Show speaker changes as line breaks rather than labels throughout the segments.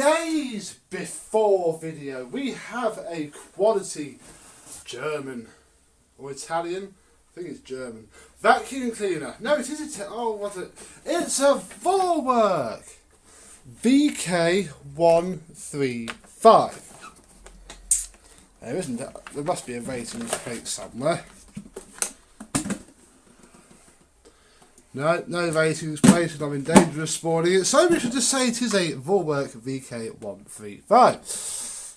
today's before video, we have a quality German or Italian, I think it's German, vacuum cleaner. No, it is Italian. Oh, what's it? It's a Vorwerk VK135. There isn't. There must be a rating plate somewhere. No ratings plate, and I'm in danger of spoiling it, so we should just say it is a Vorwerk VK135.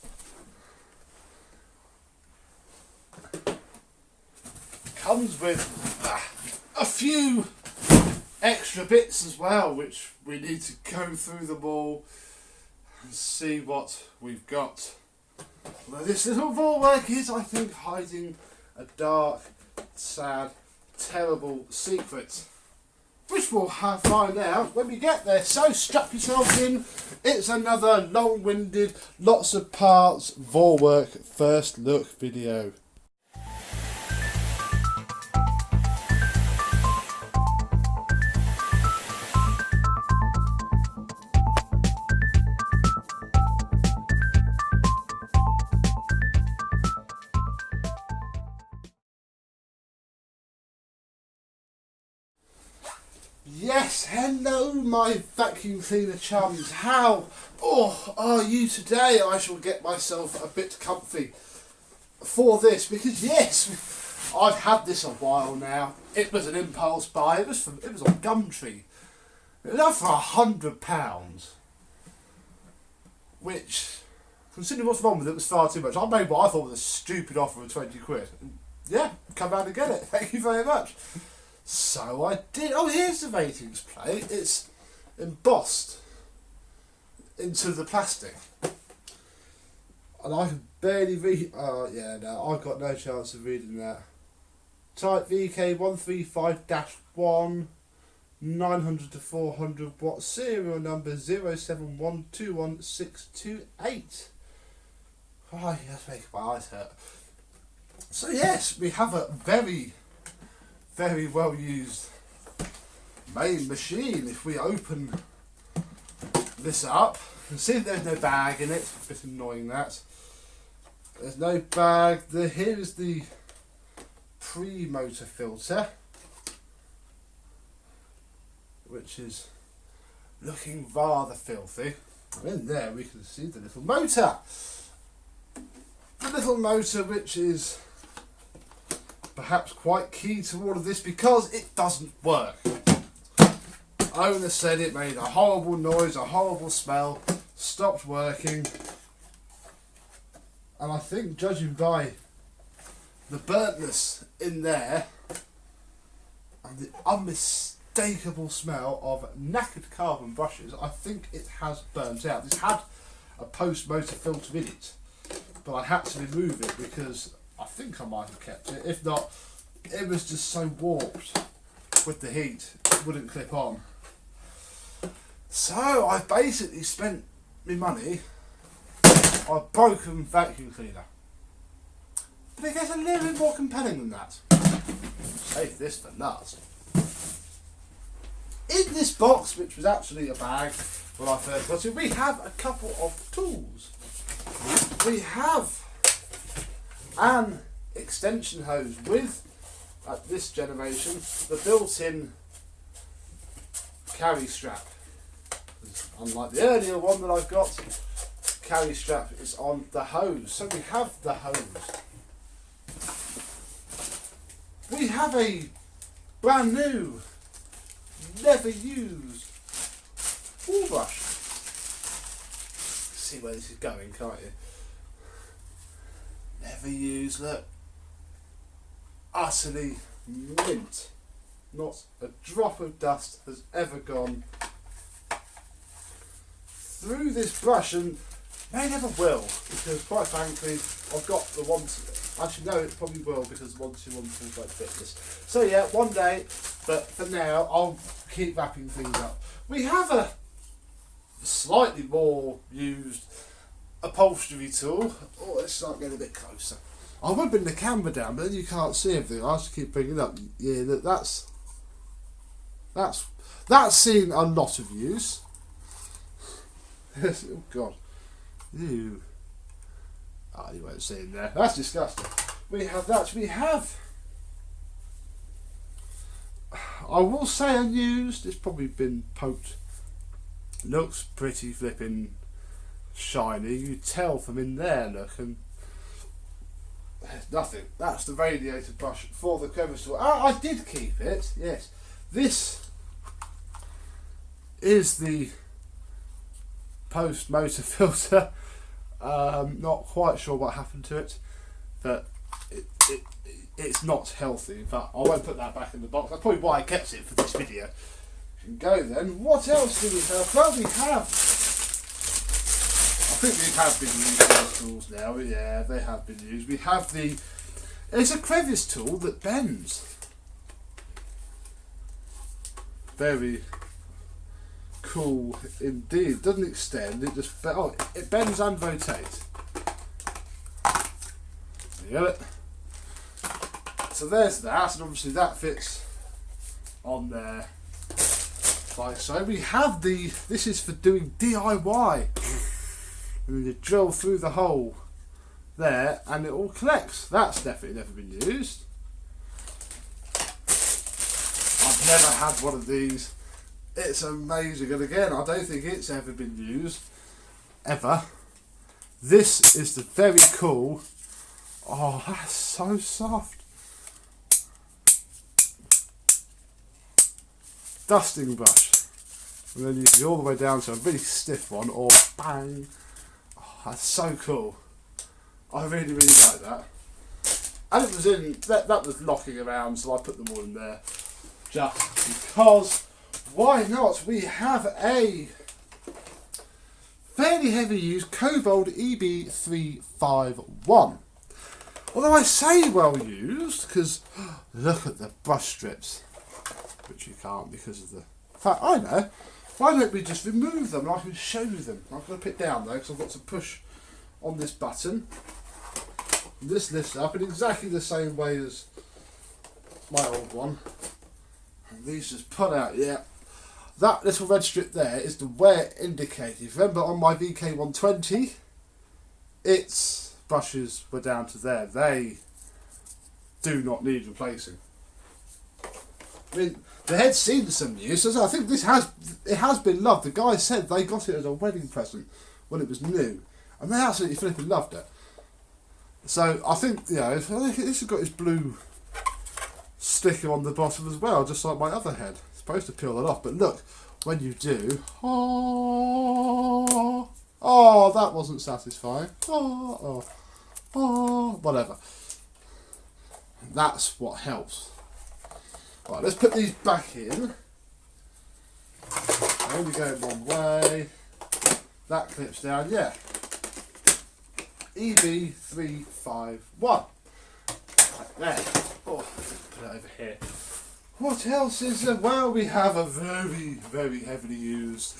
Comes with a few extra bits as well, which we need to go through them all and see what we've got. Although this little Vorwerk is, I think, hiding a dark, sad, terrible secret, which we'll find out when we get there. So strap yourselves in. It's another long-winded, lots of parts Vorwerk first look video. Yes, hello my vacuum cleaner chums. How are you today? I shall get myself a bit comfy for this because yes, I've had this a while now. It was an impulse buy. It was on Gumtree. It was out for £100, which, considering what's wrong with it, was far too much. I made what I thought was a stupid offer of 20 quid. Yeah, come round and get it. Thank you very much. So I did. Oh, here's the ratings plate. It's embossed into the plastic, and I can barely read. Oh yeah, no, I've got no chance of reading that. Type VK135-1, 900 to 400 watt, serial number 071212628. Oh, that's making my eyes hurt. So yes, we have a very well used main machine. If we open this up, you can see there's no bag in it. It's a bit annoying that. There's no bag. Here is the pre-motor filter, which is looking rather filthy. And in there we can see the little motor. The little motor, which is perhaps quite key to all of this because it doesn't work. Owner said it made a horrible noise, a horrible smell, stopped working, and I think, judging by the burntness in there and the unmistakable smell of knackered carbon brushes, I think it has burnt out. This had a post-motor filter in it, but I had to remove it because I think I might have kept it. If not, it was just so warped with the heat, it wouldn't clip on. So I basically spent my money on a broken vacuum cleaner. But it gets a little bit more compelling than that. Save this for last. In this box, which was actually a bag when I first got it, we have a couple of tools. We have an extension hose with, at this generation, the built-in carry strap. Unlike the earlier one that I've got, the carry strap is on the hose. So we have the hose. We have a brand new, never used wool brush. See where this is going, can't you? Never used, look. Utterly mint. Not a drop of dust has ever gone through this brush, and may never will, because quite frankly I've got the one actually no, it probably will, because the 121 like fitness. So yeah, one day, but for now I'll keep wrapping things up. We have a slightly more used upholstery tool. Oh, let's start getting a bit closer. I would bring the camera down, but then you can't see everything. I have to keep bringing it up. Yeah, that's seen a lot of use. Oh God. Ew. Oh, you won't see in there. That's disgusting. We have that. We have. I will say unused. It's probably been poked. Looks pretty flipping shiny. You tell from in there, look, and there's nothing. That's the radiator brush for the crevice tool. I did keep it. Yes. This is the post motor filter. Not quite sure what happened to it, but it's not healthy. In fact, I won't put that back in the box. That's probably why I kept it for this video. You can go then. What else do we have? Well, we have. I think these have been used, those tools now. Yeah, they have been used. We have it's a crevice tool that bends. Very cool indeed. Doesn't extend, it just it bends and rotates. You get it? So there's that, and obviously that fits on there like so. We have this is for doing DIY. And then you drill through the hole there and it all collects. That's definitely never been used. I've never had one of these. It's amazing, and again, I don't think it's ever been used, ever. This is the very cool, oh, that's so soft, dusting brush. And then you can go all the way down to a really stiff one, or bang. Oh, that's so cool. I really, really like that. And it was in, that was knocking around, so I put them all in there. Just because, why not? We have a fairly heavy used Cobalt EB351. Although I say well used, because look at the brush strips, which you can't because of the fact, I know. Why don't we just remove them and I can show you them? I'm going to put it down though, because I've got to push on this button. This lifts up in exactly the same way as my old one. And these just pull out, yeah. That little red strip there is the wear indicator. Remember on my VK120, its brushes were down to there. They do not need replacing. I mean, the head's seen some use. So I think it has been loved. The guy said they got it as a wedding present when it was new, and they absolutely flipping loved it. So I think, you know, this has got his blue sticker on the bottom as well, just like my other head. It's supposed to peel that off, but look, when you do, oh, that wasn't satisfying. Whatever. That's what helps. Right, let's put these back in. Only going one way. That clips down, yeah. EB351. Right there. Oh, put it over here. What else is there? Well, we have a very, very heavily used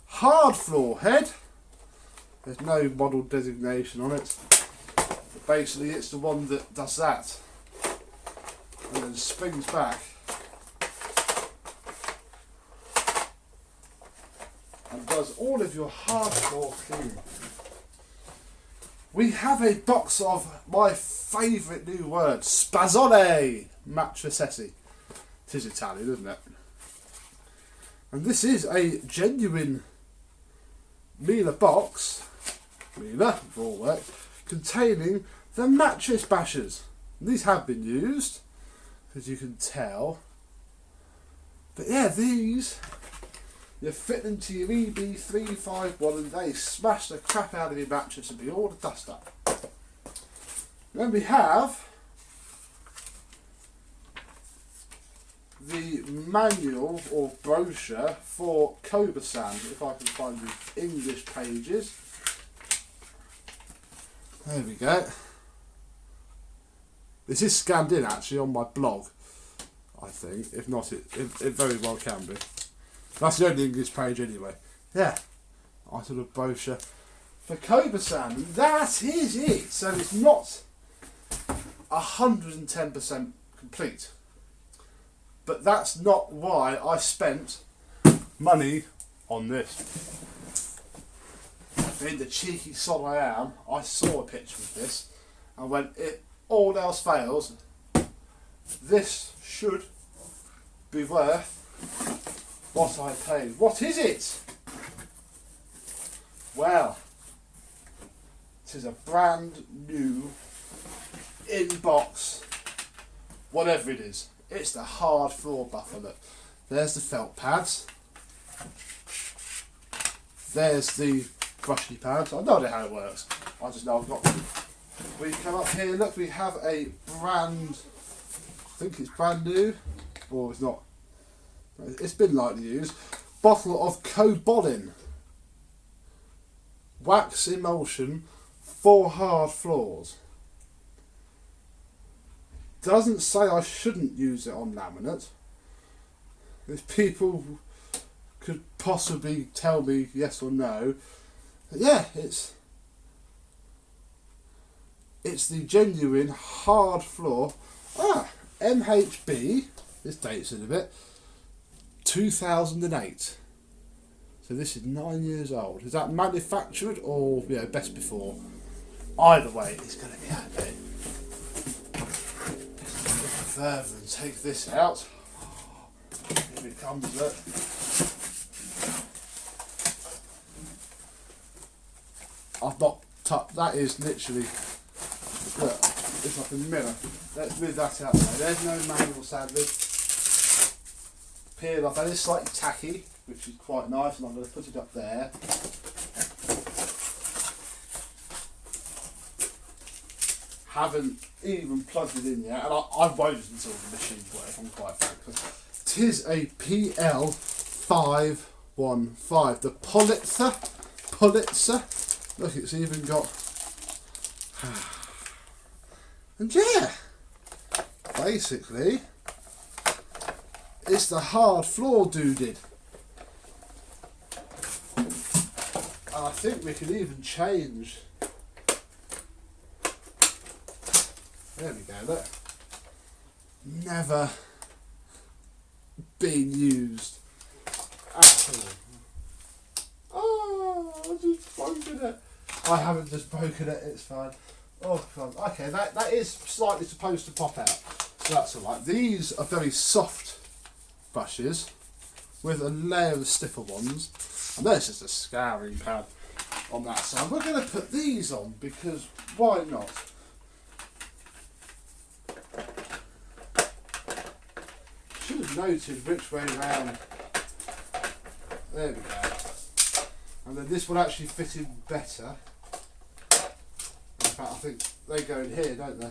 hard floor head. There's no model designation on it. But basically, it's the one that does that and then springs back and does all of your hard floor cleaning. We have a box of my favourite new word, Spazzole Matricessi. It is Italian, isn't it? And this is a genuine Miele box, Miele, Vorwerk, containing the mattress bashers. And these have been used, as you can tell. But yeah, these, you fit into your EB351 and they smash the crap out of your mattress and be all the dust up. Then we have the manual or brochure for Cobra Sand, if I can find the English pages. There we go. This is scanned in actually on my blog, I think. If not, it very well can be. That's the only English page anyway. Yeah, I sort of brochure for Cobra Sand. That is it. So it's not 110% complete. But that's not why I spent money on this. Being the cheeky sod I am, I saw a picture of this and went, if all else fails, this should be worth what I paid. What is it? Well, it is a brand new in-box, whatever it is. It's the hard floor buffer. Look, there's the felt pads. There's the brushy pads. I don't know how it works. I just know I've got them. We come up here, look, we have a brand, I think it's brand new, or it's not, it's been lightly used, bottle of Cobolin wax emulsion for hard floors. Doesn't say I shouldn't use it on laminate. If people could possibly tell me yes or no, but yeah, it's the genuine hard floor. MHB, this dates in a bit, 2008. So this is 9 years old. Is that manufactured or best before? Either way, it's going to be happy. Further and take this out. Here it comes, look. I've not touched, that is literally, look, it's like a mirror. Let's move that out there. There's no manual sadly. Peeled off, and it's slightly tacky, which is quite nice, and I'm going to put it up there. Haven't even plugged it in yet, and I won't until the machine's work, if I'm quite frank. It is a PL515, the Pulitzer. Look, it's even got, and yeah, basically, it's the hard floor doodid. And I think we can even change. There we go, look. Never been used at all. Oh, I just broken it. I haven't just broken it, it's fine. Oh god, okay, that is slightly supposed to pop out. So that's alright. These are very soft brushes with a layer of stiffer ones. And there's just a scouring pad on that side. We're going to put these on because why not? Should have noted which way round. There we go. And then this will actually fit in better. In fact, I think they go in here, don't they?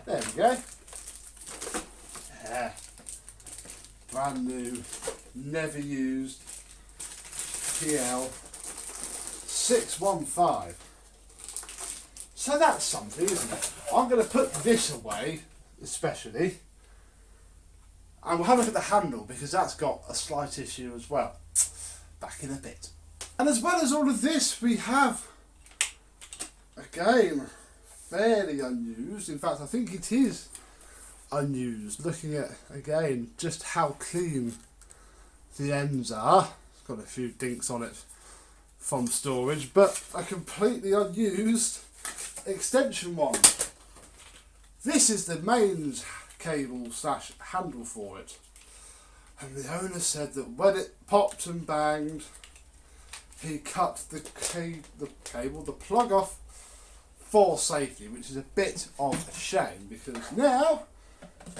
There we go. Yeah. Brand new, never used PL615. So that's something, isn't it? I'm going to put this away, especially, and we'll have a look at the handle because that's got a slight issue as well. Back in a bit. And as well as all of this, we have, again, fairly unused. In fact, I think it is unused. Looking at, again, just how clean the ends are. It's got a few dinks on it from storage, but a completely unused extension one. This is the mains cable / handle for it, and the owner said that when it popped and banged, he cut the plug off for safety, which is a bit of a shame because now,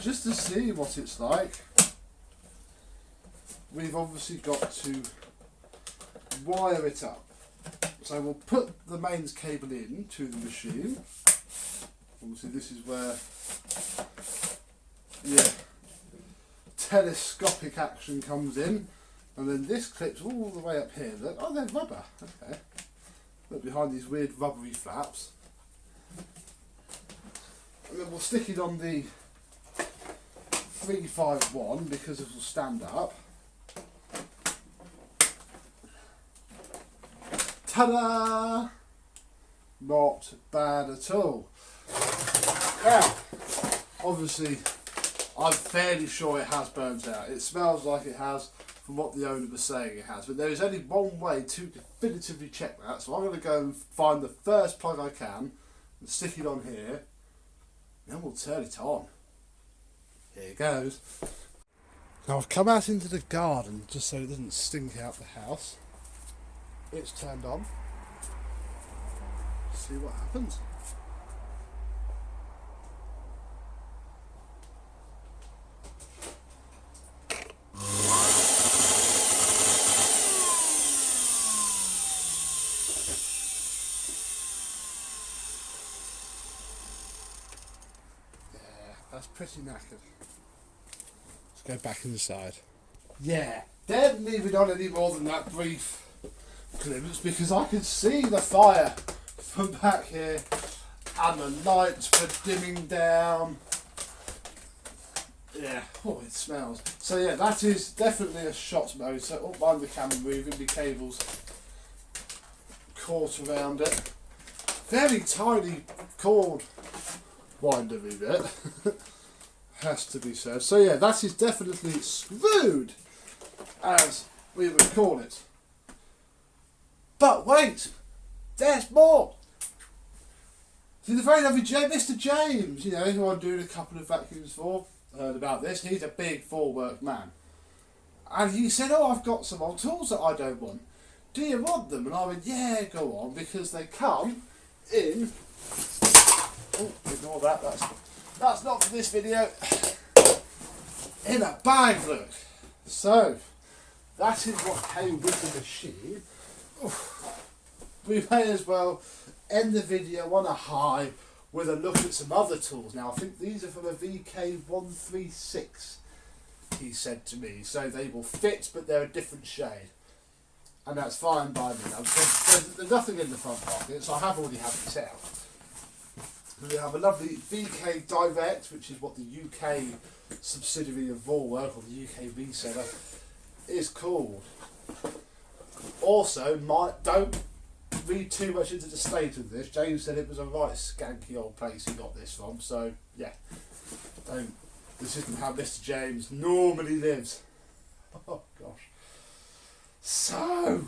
just to see what it's like, we've obviously got to wire it up. So we'll put the mains cable in to the machine. Obviously this is where, telescopic action comes in. And then this clips all the way up here. Look, oh, they're rubber. Okay. Look behind these weird rubbery flaps. And then we'll stick it on the 351 because it will stand up. Ta-da! not bad at all. Now, obviously, I'm fairly sure it has burnt out. It smells like it has from what the owner was saying it has. But there is only one way to definitively check that. So I'm going to go and find the first plug I can and stick it on here. Then we'll turn it on. Here it goes. Now I've come out into the garden just so it doesn't stink out the house. It's turned on. See what happens. That's pretty knackered. Let's go back inside. Yeah, didn't leave it on any more than that brief glimpse because I could see the fire from back here and the lights were dimming down. Yeah, oh, it smells. So yeah, that is definitely a shot mode. So don't mind the camera moving, the cable's caught around it. Very tiny cord windery bit, has to be said. So yeah, that is definitely screwed, as we would call it. But wait, there's more. See, the very lovely Mr. James, you know, who I'm doing a couple of vacuums for, heard about this. He's a big Vorwerk man. And he said, oh, I've got some old tools that I don't want. Do you want them? And I went, yeah, go on, because they come in... Oh, ignore that, that's not for this video. In a bag, look. So, that is what came with the machine. Oof. We may as well end the video on a high with a look at some other tools. Now, I think these are from a VK135, he said to me. So they will fit, but they're a different shade. And that's fine by me. Now, there's nothing in the front pocket, so I have already had it out. We have a lovely VK which is what the UK subsidiary of Vorwerk, or the UK reseller, is called. Also, don't read too much into the state of this. James said it was a right skanky old place he got this from, so yeah, this isn't how Mr. James normally lives. Oh gosh. So,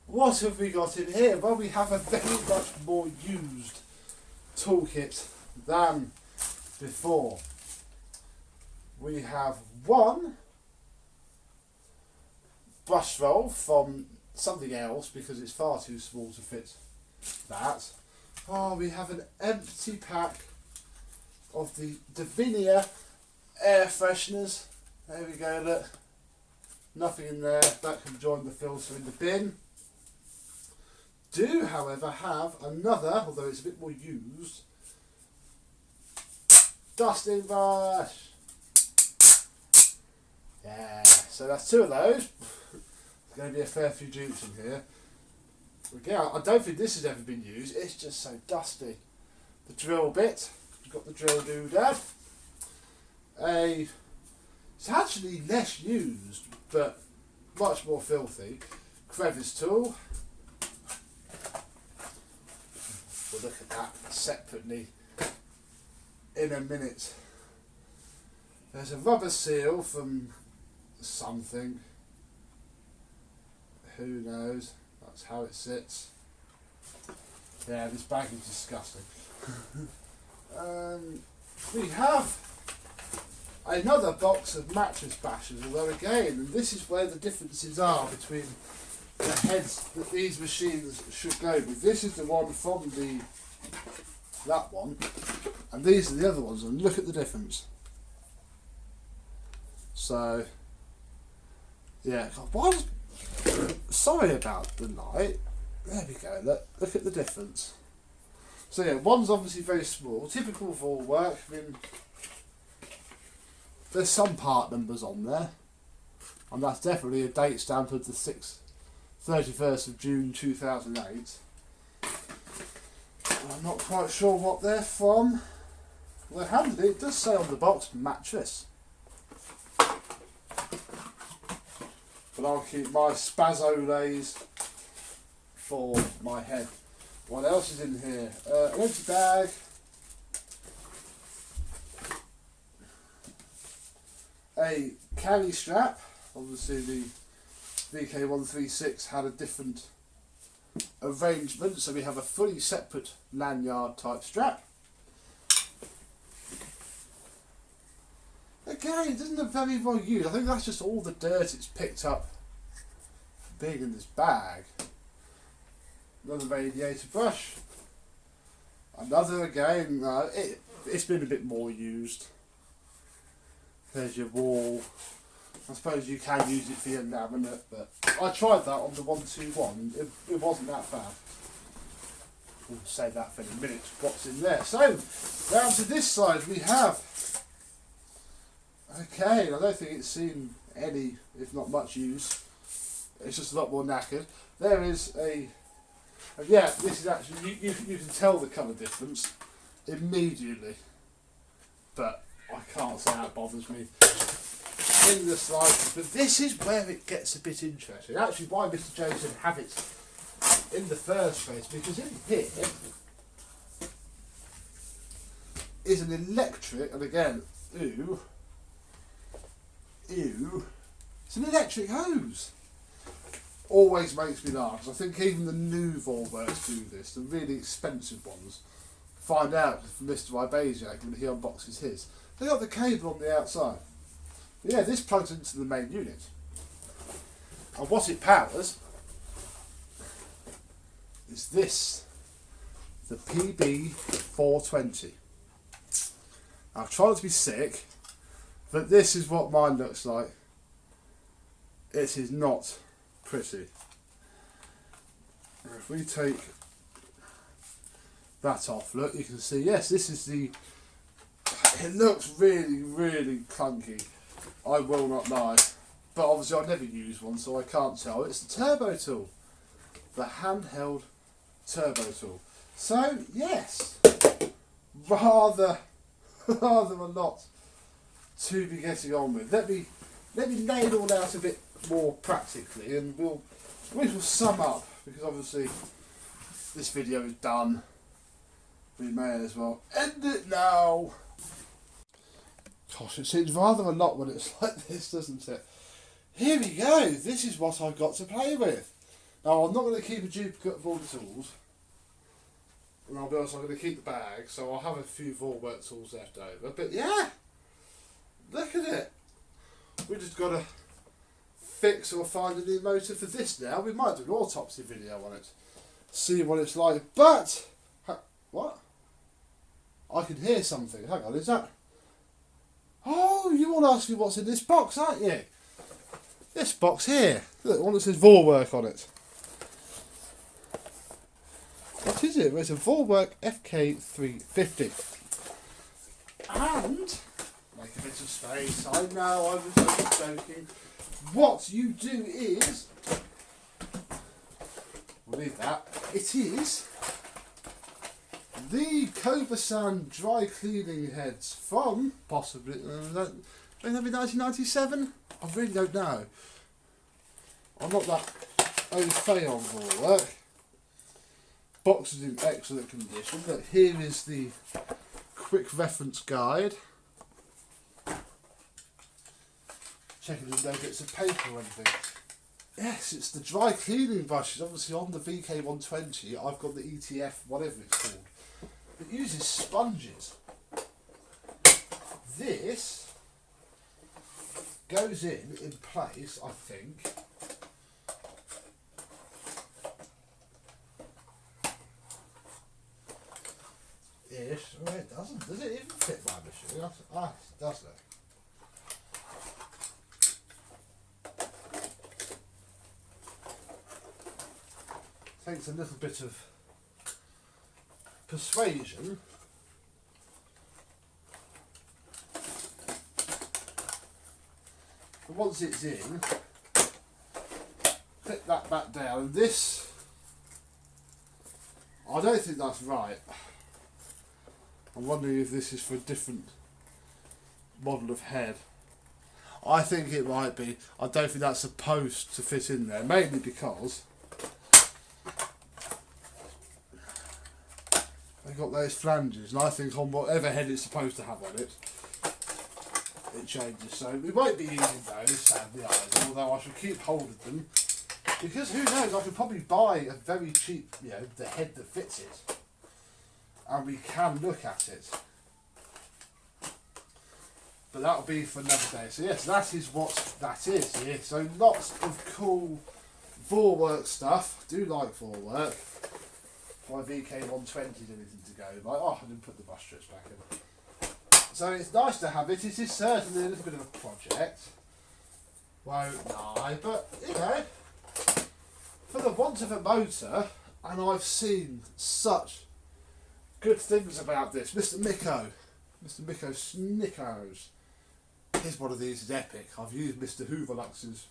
what have we got in here? Well, we have a very much more used toolkit than before. We have one brush roll from something else because it's far too small to fit that. Oh, we have an empty pack of the Davinia air fresheners. There we go, look. Nothing in there. That can join the filter in the bin. Do, however, have another, although it's a bit more used, dusting brush. Yeah, so that's two of those. There's going to be a fair few dupes in here. Again, I don't think this has ever been used. It's just so dusty. The drill bit. We've got the drill doodad. It's actually less used, but much more filthy. Crevice tool. We'll look at that separately in a minute. There's a rubber seal from something. Who knows? That's how it sits. Yeah, this bag is disgusting. We have another box of mattress bashers, although again, and this is where the differences are between the heads that these machines should go with. This is the one from that one, and these are the other ones, and look at the difference. So, yeah, God, sorry about the light. There we go, look at the difference. So yeah, one's obviously very small, typical Vorwerk. I mean, there's some part numbers on there, and that's definitely a date stamp of the 31st of June 2008. I'm not quite sure what they're from. Well, handily, it does say on the box mattress. But I'll keep my Spazoles for my head. What else is in here? An empty bag. A carry strap. Obviously the VK136 had a different arrangement, so we have a fully separate lanyard type strap. Again, it isn't a very well used. I think that's just all the dirt it's picked up from being in this bag. Another radiator brush. Another, again, it's been a bit more used. There's your wall. I suppose you can use it for your laminate, but I tried that on the 121. It wasn't that bad. We'll save that for a minute. What's in there? So, down to this side we have. Okay, I don't think it's seen any, if not much use. It's just a lot more knackered. There is a, and yeah, this is actually, you can tell the colour difference immediately. But I can't say that bothers me in the slightest. But this is where it gets a bit interesting. Actually, why Mr. Jones didn't have it in the first place, because in here is an electric, and again, it's an electric hose. Always makes me laugh, because I think even the new Vorwerks do this, the really expensive ones. Find out from Mr. Ibasiak when he unboxes his. They got the cable on the outside. But yeah, this plugs into the main unit. And what it powers is this, the PB420. I've tried to be sick, but this is what mine looks like. It is not pretty. If we take that off, look, you can see, yes, this is the, it looks really, really clunky, I will not lie, but obviously I never use one, so I can't tell. It's the turbo tool, the handheld turbo tool. So yes, rather a lot to be getting on with. Let me lay it all out a bit more practically, and we will sum up, because obviously this video is done. We may as well end it now. Gosh, it seems rather a lot when it's like this, doesn't it? Here we go. This is what I've got to play with. Now, I'm not going to keep a duplicate of all the tools. And I'll be honest, I'm going to keep the bag, so I'll have a few Vorwerk tools left over. But yeah, look at it. We just got to fix or find a new motor for this now. We might do an autopsy video on it. See what it's like. But, what? I can hear something. Hang on, is that? Oh, you want to ask me what's in this box, aren't you? This box here. Look, the one that says Vorwerk on it. What is it? Well, it's a Vorwerk VK135. And, make a bit of space. I know, I was only joking. What you do is, we'll leave that. It is the Kobasan dry cleaning heads from possibly maybe 1997. I really don't know. I'm not that au fait on Vorwerk. Box is in excellent condition. But here is the quick reference guide. Checking there's no bits of paper or anything. Yes, it's the dry cleaning brushes. Obviously on the VK120 I've got the ETF, whatever it's called. It uses sponges. This goes in place, I think. Ish. Oh, it doesn't. Does it even fit my machine? Ah, it does it. Takes a little bit of persuasion. But once it's in, clip that back down. And this, I don't think that's right. I'm wondering if this is for a different model of head. I think it might be. I don't think that's supposed to fit in there, mainly because got those flanges, and I think on whatever head it's supposed to have on it, it changes. So we won't be using those, sadly, either, although I shall keep hold of them, because who knows, I could probably buy a very cheap, you know, the head that fits it, and we can look at it. But that'll be for another day. So yes, that is what that is here. So lots of cool Vorwerk stuff. I do like Vorwerk. My VK120 did anything to go by. Oh, I didn't put the bus strips back in. So it's nice to have it. It is certainly a little bit of a project. Won't lie, but you know, for the want of a motor, and I've seen such good things about this. Mr. Miko Snickos. His one of these is epic. I've used Mr. Hooverlux's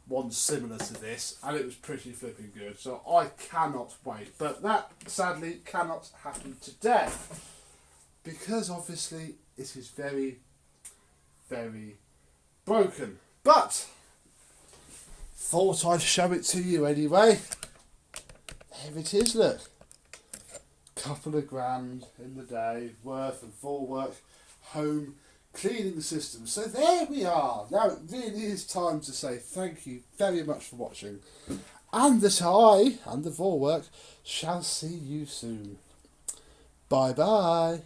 one similar to this, and it was pretty flipping good. So I cannot wait. But that sadly cannot happen today, because obviously it is very, very broken. But thought I'd show it to you anyway. Here it is, look. Couple of grand in the day worth of Vorwerk Home Cleaning System. So there we are. Now it really is time to say thank you very much for watching, and that I and the Vorwerk shall see you soon. Bye bye.